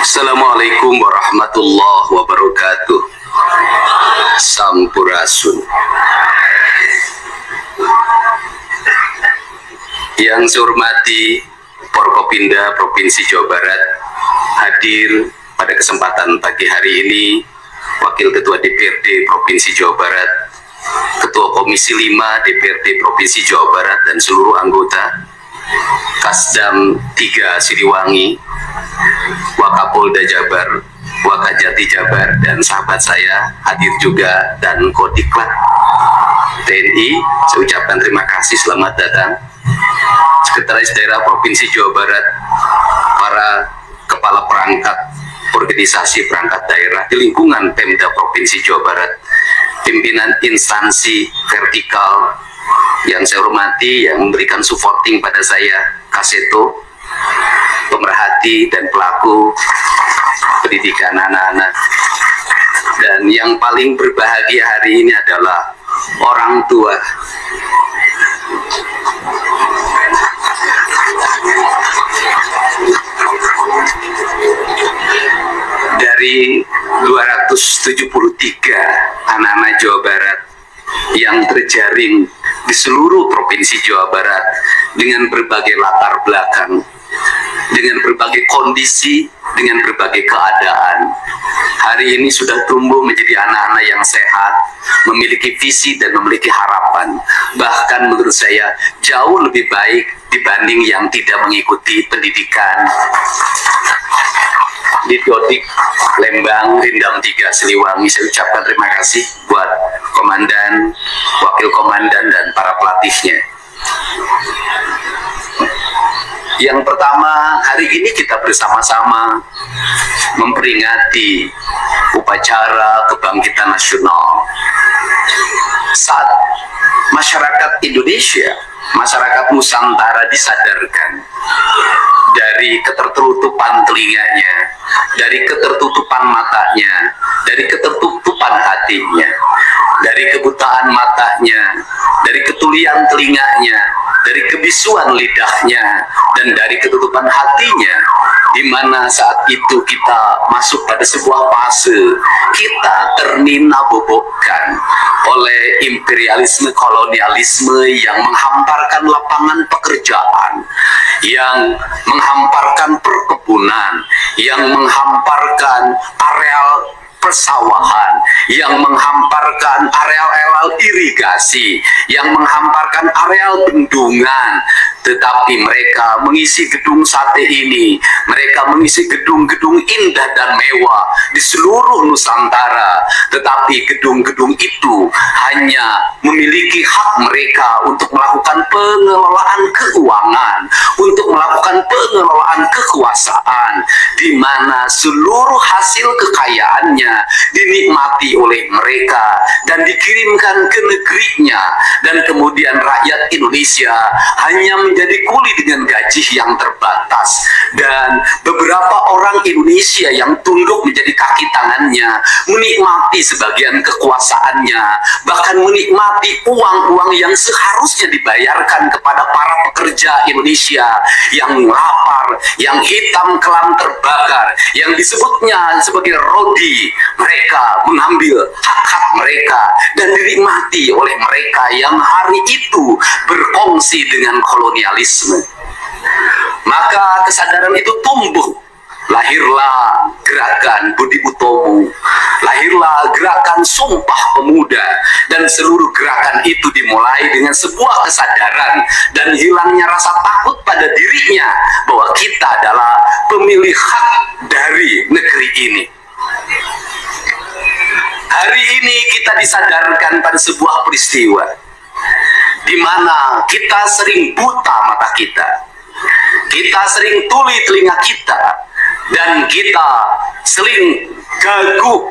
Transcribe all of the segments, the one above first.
Assalamualaikum warahmatullahi wabarakatuh. Sampurasun. Yang saya hormati Forkopimda Provinsi Jawa Barat, hadir pada kesempatan pagi hari ini Wakil Ketua DPRD Provinsi Jawa Barat, Ketua Komisi 5 DPRD Provinsi Jawa Barat dan seluruh anggota, Kasdam 3 Siliwangi, Wakapolda Jabar, Wakajati Jabar, dan sahabat saya hadir juga, dan Kodiklat TNI. Saya ucapkan terima kasih, selamat datang. Sekretaris Daerah Provinsi Jawa Barat, para kepala perangkat organisasi perangkat daerah di lingkungan Pemda Provinsi Jawa Barat, pimpinan instansi vertikal yang saya hormati, yang memberikan supporting pada saya, Kaseto, pemerhati dan pelaku pendidikan anak-anak, dan yang paling berbahagia hari ini adalah orang tua. Dari 273 anak-anak Jawa Barat yang terjaring di seluruh Provinsi Jawa Barat dengan berbagai latar belakang, dengan berbagai kondisi, dengan berbagai keadaan, hari ini sudah tumbuh menjadi anak-anak yang sehat, memiliki visi dan memiliki harapan. Bahkan menurut saya jauh lebih baik dibanding yang tidak mengikuti pendidikan di Dodik, Lembang, Rindam 3 Siliwangi. Saya ucapkan terima kasih buat komandan, wakil komandan, dan para pelatihnya. Yang pertama, hari ini kita bersama-sama memperingati upacara kebangkitan nasional. Saat masyarakat Indonesia, masyarakat Nusantara disadarkan dari ketertutupan telinganya, dari ketertutupan matanya, dari ketertutupan hatinya, dari kebutaan matanya, dari ketulian telinganya, dari kebisuan lidahnya, dan dari ketutupan hatinya, di mana saat itu kita masuk pada sebuah fase kita ternina-bobokkan oleh imperialisme kolonialisme yang menghamparkan lapangan pekerjaan, yang menghamparkan perkebunan, yang menghamparkan areal persawahan, yang menghamparkan areal-areal irigasi, yang menghamparkan areal bendungan. Tetapi mereka mengisi gedung sate ini, mereka mengisi gedung-gedung indah dan mewah di seluruh Nusantara. Tetapi gedung-gedung itu hanya memiliki hak mereka untuk melakukan pengelolaan keuangan, untuk melakukan pengelolaan kekuasaan, di mana seluruh hasil kekayaannya dinikmati oleh mereka dan dikirimkan ke negerinya, dan kemudian rakyat Indonesia hanya menjadi kuli dengan gaji yang terbatas, dan beberapa orang Indonesia yang tunduk menjadi kaki tangannya menikmati sebagian kekuasaannya, bahkan menikmati uang-uang yang seharusnya dibayarkan kepada para pekerja Indonesia yang lapar, yang hitam kelam terbakar, yang disebutnya sebagai rodi. Mereka mengambil hak-hak mereka dan dinikmati oleh mereka yang hari itu berkongsi dengan kolonialisme. Maka kesadaran itu tumbuh. Lahirlah gerakan Budi Utomo, lahirlah gerakan Sumpah Pemuda, dan seluruh gerakan itu dimulai dengan sebuah kesadaran dan hilangnya rasa takut pada dirinya bahwa kita adalah pemilik hak dari negeri ini. Hari ini kita disadarkan pada sebuah peristiwa di mana kita sering buta mata kita, kita sering tuli telinga kita, dan kita sering gagu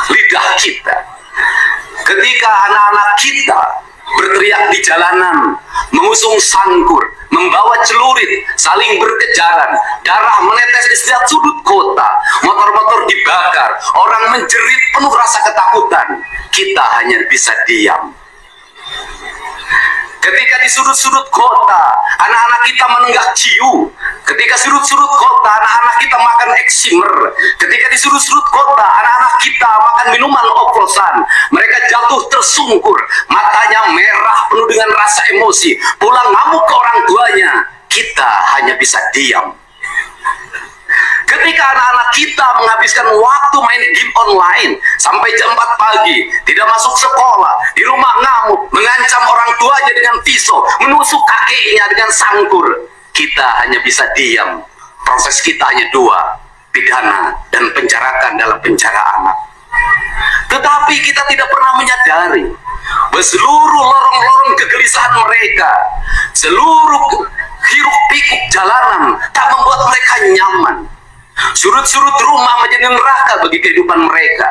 lidah kita. Ketika anak-anak kita berteriak di jalanan, mengusung sangkur, membawa celurit, saling berkejaran, darah menetes di setiap sudut kota, motor-motor dibakar, orang menjerit penuh rasa ketakutan, kita hanya bisa diam. Ketika di sudut-sudut kota, anak-anak kita menenggak ciu, Ketika surut-surut kota, anak-anak kita makan eksimer. Ketika di surut-surut kota, anak-anak kita makan minuman oplosan. Mereka jatuh tersungkur, matanya merah penuh dengan rasa emosi, pulang ngamuk ke orang tuanya. Kita hanya bisa diam. Ketika anak-anak kita menghabiskan waktu main game online sampai jam 4 pagi, tidak masuk sekolah, di rumah ngamuk, mengancam orang tuanya dengan pisau, menusuk kakeknya dengan sangkur, kita hanya bisa diam. Proses kita hanya dua, pidana dan penjarakan dalam penjara anak. Tetapi kita tidak pernah menyadari bahwa seluruh lorong-lorong kegelisahan mereka, seluruh hiruk pikuk jalanan tak membuat mereka nyaman. Surut-surut rumah menjadi neraka bagi kehidupan mereka.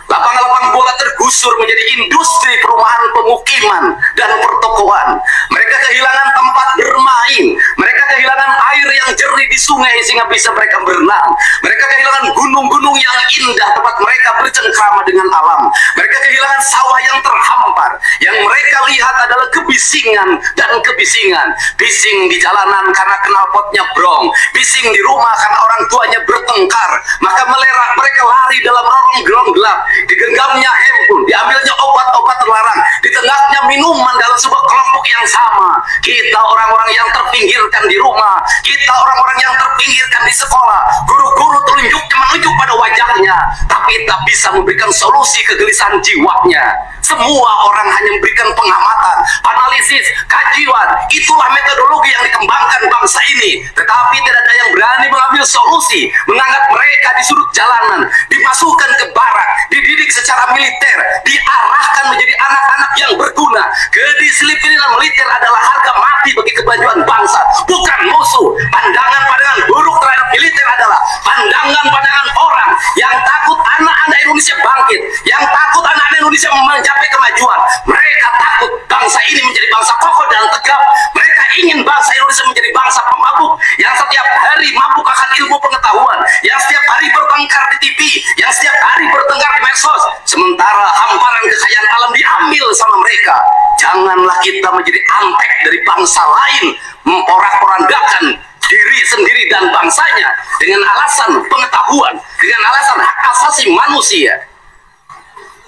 Lapang-lapang bola tergusur menjadi industri perumahan, pemukiman, dan pertokoan. Mereka kehilangan tempat bermain. Mereka kehilangan air yang jernih di sungai sehingga bisa mereka berenang. Mereka kehilangan gunung-gunung yang indah tempat mereka bercengkrama dengan alam. Mereka kehilangan sawah yang terhampar. Yang mereka lihat adalah kebisingan dan kebisingan. Bising di jalanan karena knalpotnya brong. Bising di rumah karena orang tuanya bertengkar, maka mereka lari dalam lorong-lorong gelap. Digenggamnya handphone, diambilnya obat-obat terlarang, ditengahnya minuman dalam sebuah kelompok yang sama. Kita orang-orang yang terpinggirkan di rumah, kita orang-orang yang terpinggirkan di sekolah. Guru-guru telunjuknya menunjuk pada wajahnya, tapi tak bisa memberikan solusi kegelisahan jiwanya. Semua orang hanya memberikan pengamatan, analisis, kajian. Itulah metodologi yang dikembangkan bangsa ini. Tetapi tidak ada yang berani mengambil solusi, mengangkat mereka di sudut jalanan, dimasukkan ke barak, dididik secara militer, diarahkan menjadi anak-anak yang berguna. Kedisiplinan militer adalah harga mati bagi kemajuan bangsa, bukan musuh. Pandangan-pandangan buruk terhadap militer adalah pandangan-pandangan orang yang takut anak-anak Indonesia bangkit, yang takut anak-anak Indonesia mencapai kemajuan. Mereka takut bangsa ini menjadi bangsa kokoh dan tegap. Mereka ingin bangsa Indonesia menjadi bangsa pemabuk yang setiap hari mabuk akan ilmu pengetahuan, yang setiap hari bertengkar di TV, yang setiap hari bertengkar di medsos, sementara hamparan kekayaan alam diambil sama mereka. Janganlah kita menjadi antek dari bangsa lain, memporak-porandakan diri sendiri dan bangsanya dengan alasan pengetahuan, dengan alasan hak asasi manusia.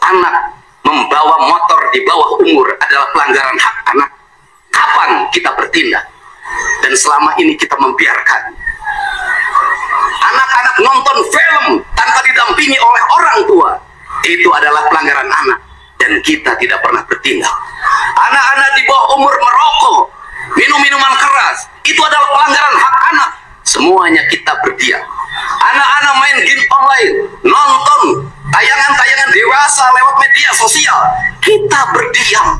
Anak membawa motor di bawah umur adalah pelanggaran hak anak. Kapan kita bertindak? Dan selama ini kita membiarkan anak-anak nonton film tanpa didampingi oleh orang tua. Itu adalah pelanggaran anak, dan kita tidak pernah bertindak. Anak-anak di bawah umur merokok, minum minuman keras, itu adalah pelanggaran hak anak. Semuanya kita berdiam. Anak-anak main game online, nonton tayangan-tayangan dewasa lewat media sosial, kita berdiam.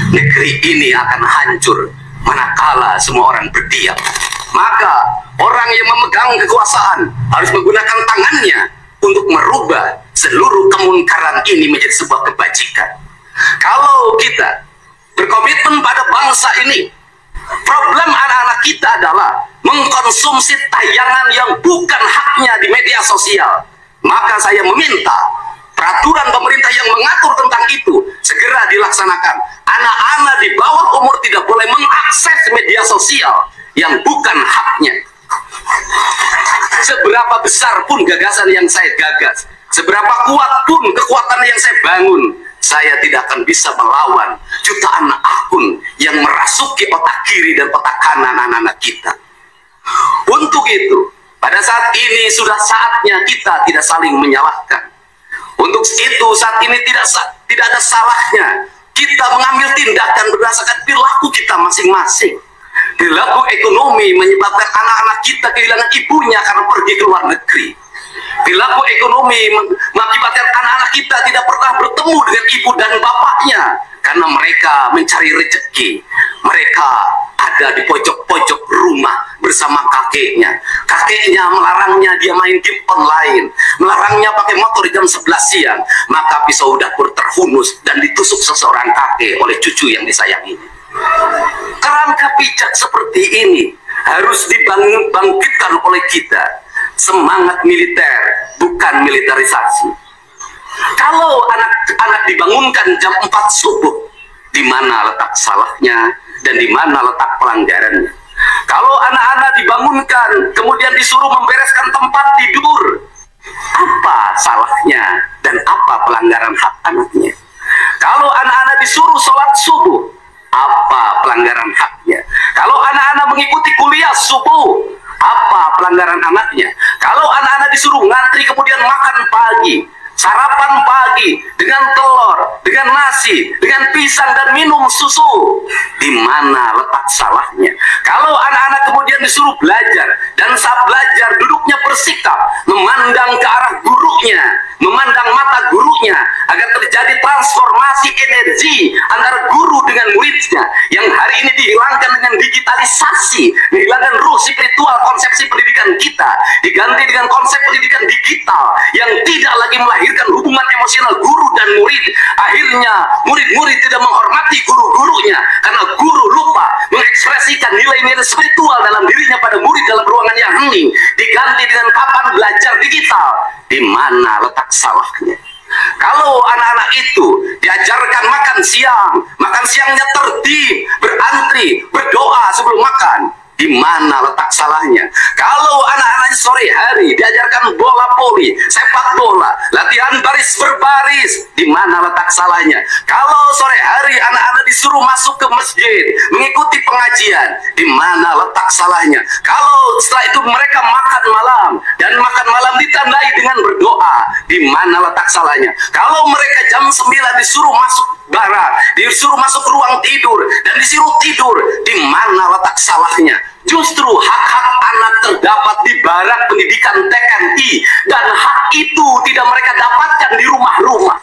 Negeri ini akan hancur manakala semua orang berdiam. Maka orang yang memegang kekuasaan harus menggunakan tangannya untuk merubah seluruh kemungkaran ini menjadi sebuah kebajikan. Kalau kita berkomitmen pada bangsa ini, problem anak-anak kita adalah mengkonsumsi tayangan yang bukan haknya di media sosial. Maka saya meminta peraturan pemerintah yang mengatur tentang itu segera dilaksanakan. Anak-anak di bawah umur tidak boleh mengakses media sosial yang bukan haknya. Seberapa besar pun gagasan yang saya gagas, seberapa kuat pun kekuatan yang saya bangun, saya tidak akan bisa melawan jutaan akun yang merasuki otak kiri dan otak kanan anak-anak kita. Untuk itu, pada saat ini sudah saatnya kita tidak saling menyalahkan. Untuk itu saat ini tidak ada salahnya kita mengambil tindakan berdasarkan perilaku kita masing-masing. Perilaku ekonomi menyebabkan anak-anak kita kehilangan ibunya karena pergi ke luar negeri. Perilaku ekonomi mengakibatkan anak-anak kita tidak pernah bertemu dengan ibu dan bapaknya karena mereka mencari rezeki. Mereka ada di pojok-pojok rumah bersama kakeknya. Kakeknya melarangnya dia main game online, melarangnya pakai motor jam 11 siang. Maka pisau dapur terhunus dan ditusuk seseorang kakek oleh cucu yang disayanginya. Kerangka bijak seperti ini harus dibangkitkan oleh kita. Semangat militer, bukan militerisasi. Kalau anak-anak dibangunkan jam 4 subuh, di mana letak salahnya dan di mana letak pelanggarannya? Kalau anak-anak dibangunkan, kemudian disuruh membereskan tempat tidur. Apa salahnya dan apa pelanggaran hak anaknya? Kalau anak-anak disuruh sholat subuh, apa pelanggaran haknya? Kalau anak-anak mengikuti kuliah subuh, apa pelanggaran anaknya? Kalau anak-anak disuruh ngantri kemudian makan pagi, sarapan pagi dengan telur, dengan nasi, dengan pisang dan minum susu, di mana letak salahnya? Kalau anak-anak kemudian disuruh belajar dan saat belajar duduknya bersikap memandang ke arah gurunya, memandang mata gurunya agar terjadi transformasi energi antara guru dengan muridnya yang hari ini dihilangkan dengan digitalisasi, dihilangkan ruh spiritual konsepsi pendidikan kita, diganti dengan konsep pendidikan digital yang tidak lagi melahirkan hubungan emosional guru dan murid. Akhirnya murid-murid tidak menghormati guru-gurunya karena guru lupa mengekspresikan nilai-nilai spiritual dalam dirinya pada murid dalam ruangan yang hening, diganti dengan papan belajar digital. Di mana letak salahnya? Kalau anak-anak itu diajarkan makan siangnya tertib, berantri, berdoa sebelum makan, di mana letak salahnya? Kalau anak-anaknya sore hari diajarkan bola voli, sepak bola, latihan baris berbaris, di mana letak salahnya? Kalau sore hari anak-anak disuruh masuk ke masjid, mengikuti pengajian, di mana letak salahnya? Kalau setelah itu mereka makan malam, dan makan malam ditandai dengan berdoa, di mana letak salahnya? Kalau mereka jam 9 disuruh masuk barak, disuruh masuk ruang tidur, dan disuruh tidur, di mana letak salahnya? Justru hak-hak anak terdapat di barak pendidikan TNI, dan hak itu tidak mereka dapatkan di rumah-rumah.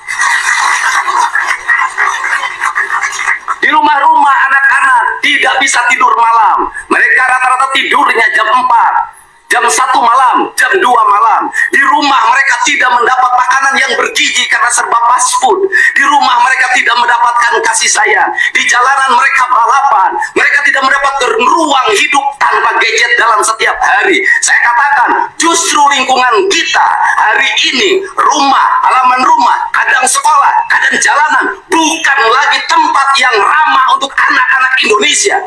Di rumah-rumah anak-anak tidak bisa tidur malam. Mereka rata-rata tidurnya jam 4. Jam 1 malam, jam 2 malam. Di rumah mereka tidak mendapat makanan yang bergizi karena serba fast food. Di rumah mereka tidak mendapatkan kasih sayang. Di jalanan mereka balapan. Mereka tidak mendapatkan ruang hidup tanpa gadget dalam setiap hari. Saya katakan, justru lingkungan kita hari ini, rumah, halaman rumah, kadang sekolah, kadang jalanan, bukan lagi tempat yang ramah untuk anak-anak Indonesia.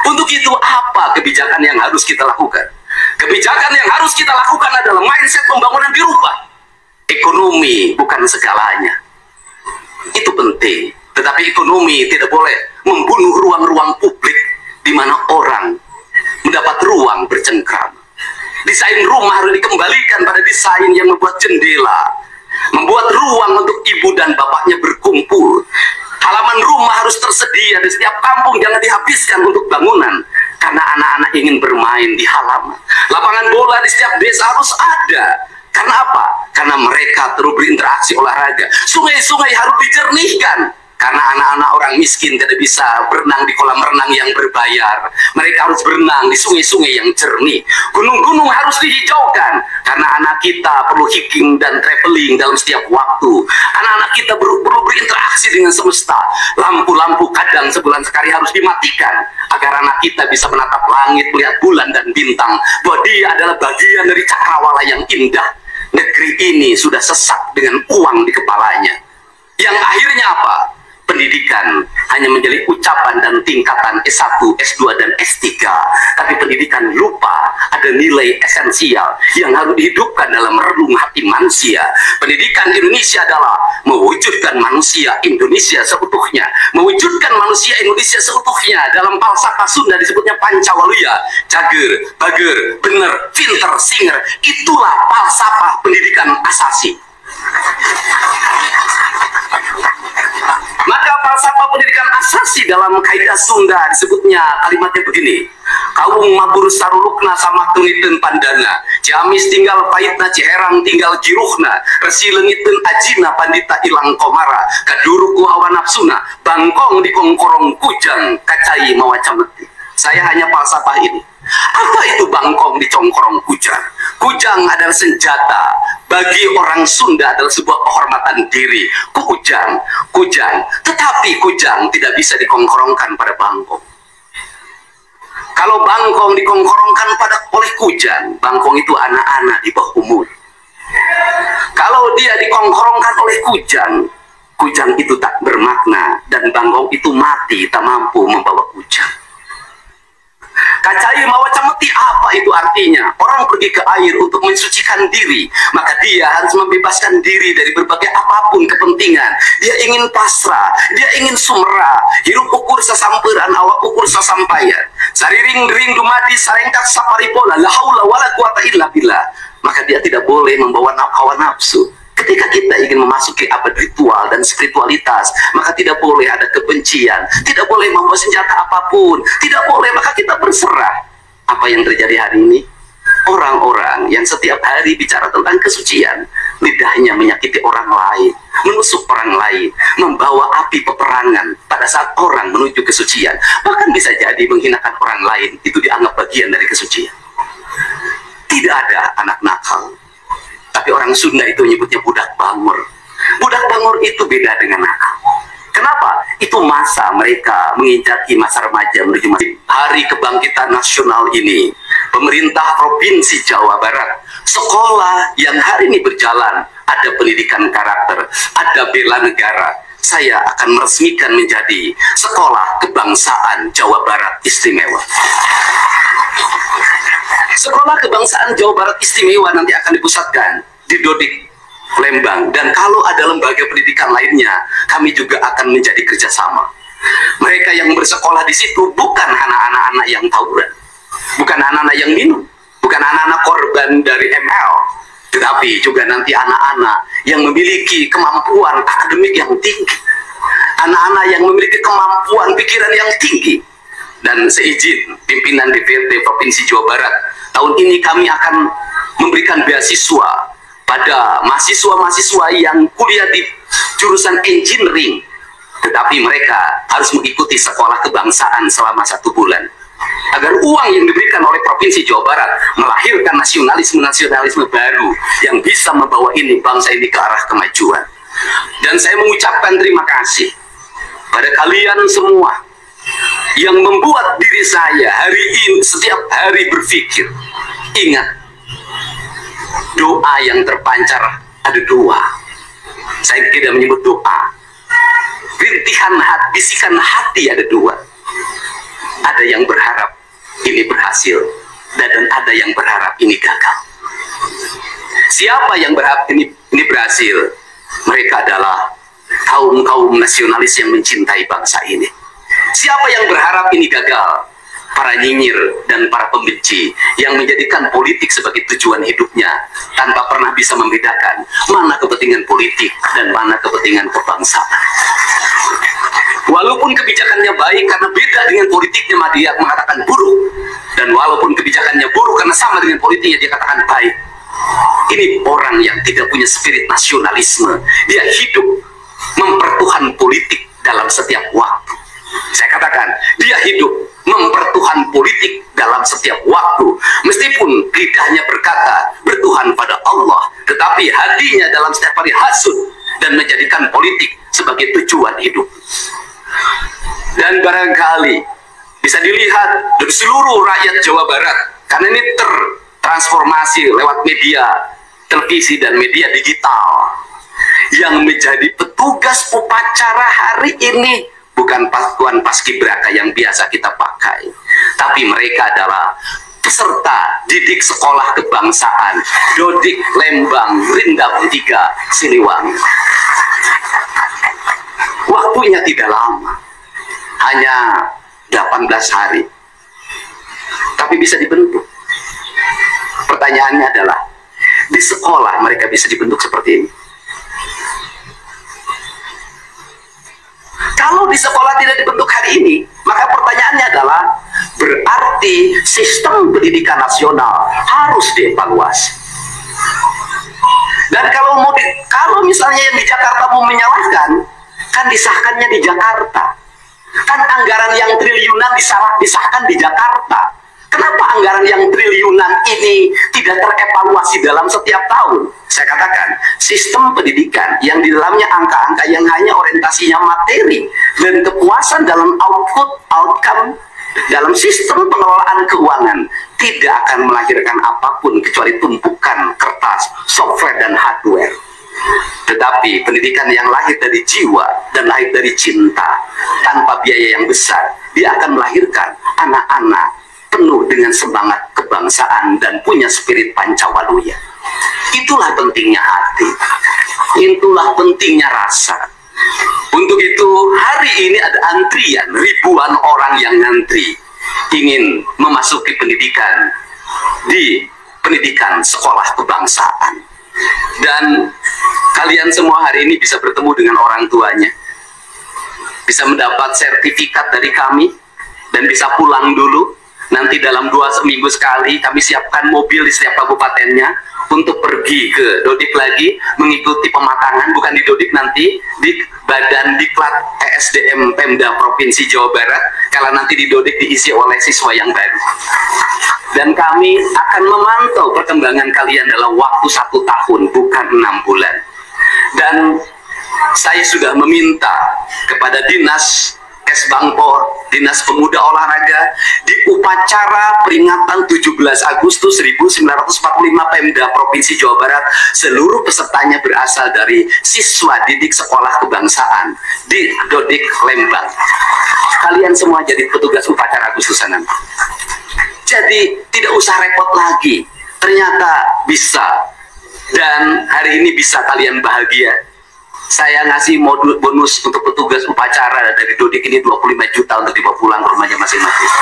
Untuk itu apa kebijakan yang harus kita lakukan? Kebijakan yang harus kita lakukan adalah mindset pembangunan dirubah. Ekonomi bukan segalanya. Itu penting. Tetapi ekonomi tidak boleh membunuh ruang-ruang publik di mana orang mendapat ruang bercengkrama. Desain rumah harus dikembalikan pada desain yang membuat jendela, membuat ruang untuk ibu dan bapaknya berkumpul. Halaman rumah harus tersedia di setiap kampung, jangan dihabiskan untuk bangunan karena anak-anak ingin bermain di halaman. Lapangan bola di setiap desa harus ada. Karena apa? Karena mereka terus berinteraksi olahraga. Sungai-sungai harus dijernihkan karena anak-anak orang miskin tidak bisa berenang di kolam renang yang berbayar. Mereka harus berenang di sungai-sungai yang jernih. Gunung-gunung harus dihijaukan karena anak kita perlu hiking dan traveling dalam setiap waktu. Anak-anak kita perlu berinteraksi dengan semesta. Lampu-lampu kadang sebulan sekali harus dimatikan agar anak kita bisa menatap langit, melihat bulan dan bintang, bahwa dia adalah bagian dari cakrawala yang indah. Negeri ini sudah sesak dengan uang di kepalanya. Yang akhirnya apa? Pendidikan hanya menjadi ucapan dan tingkatan S1, S2, dan S3. Tapi pendidikan lupa ada nilai esensial yang harus dihidupkan dalam relung hati manusia. Pendidikan Indonesia adalah mewujudkan manusia Indonesia seutuhnya. Mewujudkan manusia Indonesia seutuhnya. Dalam falsafah Sunda disebutnya Pancawaluya. Cager, bager, bener, pinter, singer. Itulah falsafah pendidikan asasi. Maka falsafah pendidikan asasi dalam kaidah Sunda disebutnya kalimatnya begini: Kawung mabur sarulukna sama keliten pandana, Ciamis tinggal pahitna, Ciherang tinggal giruhna, resi lengitun ajina pandita ilang komara, kaduruku hawa nafsuna, bangkong di kongkorong kujang, kacai mawacameti. Saya hanya falsafah ini. Apa itu bangkong di congkorong kujang? Kujang adalah senjata. Bagi orang Sunda adalah sebuah kehormatan diri. Kujang. Tetapi kujang tidak bisa dikongkorongkan pada bangkong. Kalau bangkong dikongkorongkan oleh kujang, bangkong itu anak-anak di bawah umur. Kalau dia dikongkorongkan oleh kujang, kujang itu tak bermakna, dan banggong itu mati tak mampu membawa kujang. Kacai mawa cameti, apa itu artinya? Orang pergi ke air untuk mensucikan diri, maka dia harus membebaskan diri dari berbagai apapun kepentingan. Dia ingin pasrah, dia ingin sumera, hirup ukur sasamperan, awak ukur sasampayan. Sariring ring dumadi sarengkak saparipola, la haula wala quwata illa billah. Maka dia tidak boleh membawa hawa nafsu. Ketika kita ingin memasuki abad ritual dan spiritualitas, maka tidak boleh ada kebencian, tidak boleh membawa senjata apapun, tidak boleh, maka kita berserah. Apa yang terjadi hari ini? Orang-orang yang setiap hari bicara tentang kesucian, lidahnya menyakiti orang lain, menusuk orang lain, membawa api peperangan pada saat orang menuju kesucian, bahkan bisa jadi menghinakan orang lain, itu dianggap bagian dari kesucian. Tidak ada anak nakal, tapi orang Sunda itu menyebutnya budak bangor. Budak bangor itu beda dengan nakal. Kenapa? Itu masa mereka menginjaki masa remaja menuju hari kebangkitan nasional ini. Pemerintah Provinsi Jawa Barat, sekolah yang hari ini berjalan, ada pendidikan karakter, ada bela negara. Saya akan meresmikan menjadi Sekolah Kebangsaan Jawa Barat Istimewa. Sekolah Kebangsaan Jawa Barat Istimewa nanti akan dipusatkan di Dodik, Lembang, dan kalau ada lembaga pendidikan lainnya, kami juga akan menjadi kerjasama. Mereka yang bersekolah di situ bukan anak-anak yang tawuran, bukan anak-anak yang minum, bukan anak-anak korban dari ML, tetapi juga nanti anak-anak yang memiliki kemampuan akademik yang tinggi, anak-anak yang memiliki kemampuan pikiran yang tinggi. Dan seizin pimpinan DPRD Provinsi Jawa Barat, tahun ini kami akan memberikan beasiswa pada mahasiswa-mahasiswa yang kuliah di jurusan engineering, tetapi mereka harus mengikuti sekolah kebangsaan selama 1 bulan, agar uang yang diberikan oleh Provinsi Jawa Barat melahirkan nasionalisme-nasionalisme baru yang bisa membawa bangsa ini ke arah kemajuan. Dan saya mengucapkan terima kasih pada kalian semua yang membuat diri saya hari ini setiap hari berpikir, ingat, doa yang terpancar ada 2. Saya tidak menyebut doa, rintihan hati, bisikan hati ada 2. Ada yang berharap ini berhasil, dan ada yang berharap ini gagal. Siapa yang berharap ini berhasil? Mereka adalah kaum-kaum nasionalis yang mencintai bangsa ini. Siapa yang berharap ini gagal? Para nyinyir dan para pembenci yang menjadikan politik sebagai tujuan hidupnya tanpa pernah bisa membedakan mana kepentingan politik dan mana kepentingan kebangsaan. Walaupun kebijakannya baik karena beda dengan politiknya, dia mengatakan buruk, dan walaupun kebijakannya buruk karena sama dengan politiknya, dia katakan baik. Ini orang yang tidak punya spirit nasionalisme. Dia hidup mempertuhan politik dalam setiap waktu. Saya katakan, dia hidup mempertuhan politik dalam setiap waktu. Meskipun lidahnya berkata bertuhan pada Allah, tetapi hatinya dalam setiap hari hasud dan menjadikan politik sebagai tujuan hidup. Dan barangkali bisa dilihat dari seluruh rakyat Jawa Barat, karena ini tertransformasi lewat media televisi dan media digital, yang menjadi petugas upacara hari ini bukan Tuan Paskibraka yang biasa kita pakai, tapi mereka adalah peserta didik sekolah kebangsaan Dodik, Lembang, Rindam 3, Siliwangi. Waktunya tidak lama, hanya 18 hari, tapi bisa dibentuk. Pertanyaannya adalah, di sekolah mereka bisa dibentuk seperti ini? Kalau di sekolah tidak dibentuk hari ini, maka pertanyaannya adalah, berarti sistem pendidikan nasional harus dievaluasi. Dan kalau misalnya yang di Jakarta mau menyalahkan, kan disahkannya di Jakarta. Kan anggaran yang triliunan disahkan di Jakarta. Kenapa anggaran yang triliunan ini tidak terevaluasi dalam setiap tahun? Saya katakan, sistem pendidikan yang di dalamnya angka-angka yang hanya orientasinya materi dan kepuasan dalam outcome, dalam sistem pengelolaan keuangan, tidak akan melahirkan apapun kecuali tumpukan kertas, software, dan hardware. Tetapi Tetapi pendidikan yang lahir dari jiwa dan lahir dari cinta tanpa biaya yang besar, dia akan melahirkan anak-anak penuh dengan semangat kebangsaan dan punya spirit Pancawaluya. Itulah pentingnya hati, itulah pentingnya rasa. Untuk itu hari ini ada antrian, ribuan orang yang ngantri ingin memasuki pendidikan di pendidikan sekolah kebangsaan. Dan kalian semua hari ini bisa bertemu dengan orang tuanya, bisa mendapat sertifikat dari kami, dan bisa pulang dulu. Nanti dalam 2 minggu sekali kami siapkan mobil di setiap kabupatennya untuk pergi ke Dodik lagi, mengikuti pematangan, bukan di Dodik nanti, di Badan Diklat ESDM Pemda Provinsi Jawa Barat, kalau nanti di Dodik diisi oleh siswa yang baru. Dan kami akan memantau perkembangan kalian dalam waktu 1 tahun, bukan 6 bulan. Dan saya sudah meminta kepada Dinas Kesbangpor, Dinas Pemuda Olahraga, di upacara peringatan 17 Agustus 1945 Pemda Provinsi Jawa Barat, seluruh pesertanya berasal dari siswa didik sekolah kebangsaan di Dodik Lembang. Kalian semua jadi petugas upacara Agustusan nanti. Jadi tidak usah repot lagi, ternyata bisa. Dan hari ini bisa kalian bahagia. Saya ngasih modul bonus untuk petugas upacara dari Dodik ini 25 juta untuk dibawa pulang ke rumahnya masing-masing.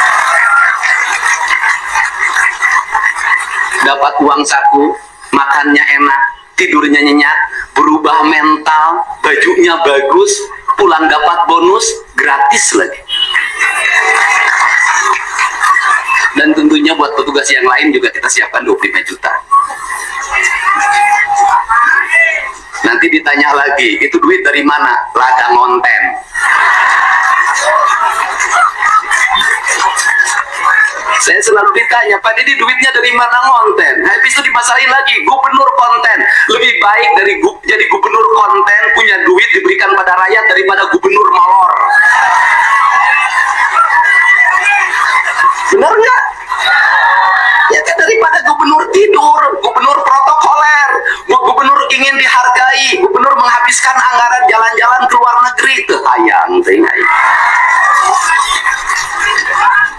Dapat uang saku, makannya enak, tidurnya nyenyak, berubah mental, bajunya bagus, pulang dapat bonus, gratis lagi. Dan tentunya buat petugas yang lain juga kita siapkan 25 juta. Nanti ditanya lagi, itu duit dari mana? Ladang ngonten. Saya selalu ditanya, Pak Didi duitnya dari mana ngonten? Habis itu dimasalahin lagi, gubernur konten. Lebih baik dari jadi gubernur konten, punya duit diberikan pada rakyat daripada gubernur molor. Benar nggak? Ya kan, daripada gubernur tidur, gubernur protokoler, gubernur ingin dihargai, gubernur menghabiskan anggaran jalan-jalan ke luar negeri, hayang,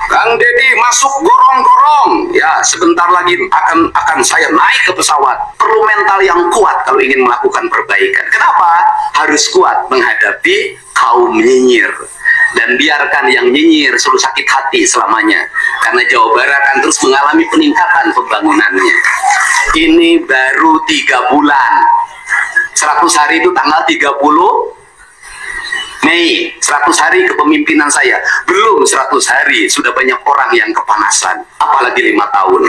Kang Deddy masuk gorong-gorong, ya sebentar lagi akan saya naik ke pesawat. Perlu mental yang kuat kalau ingin melakukan perbaikan. Kenapa? Harus kuat menghadapi kaum nyinyir. Dan biarkan yang nyinyir suruh sakit hati selamanya, karena Jawa Barat akan terus mengalami peningkatan pembangunannya. Ini baru 3 bulan, 100 hari itu tanggal 30 Mei, 100 hari kepemimpinan saya. Belum 100 hari sudah banyak orang yang kepanasan, apalagi 5 tahun.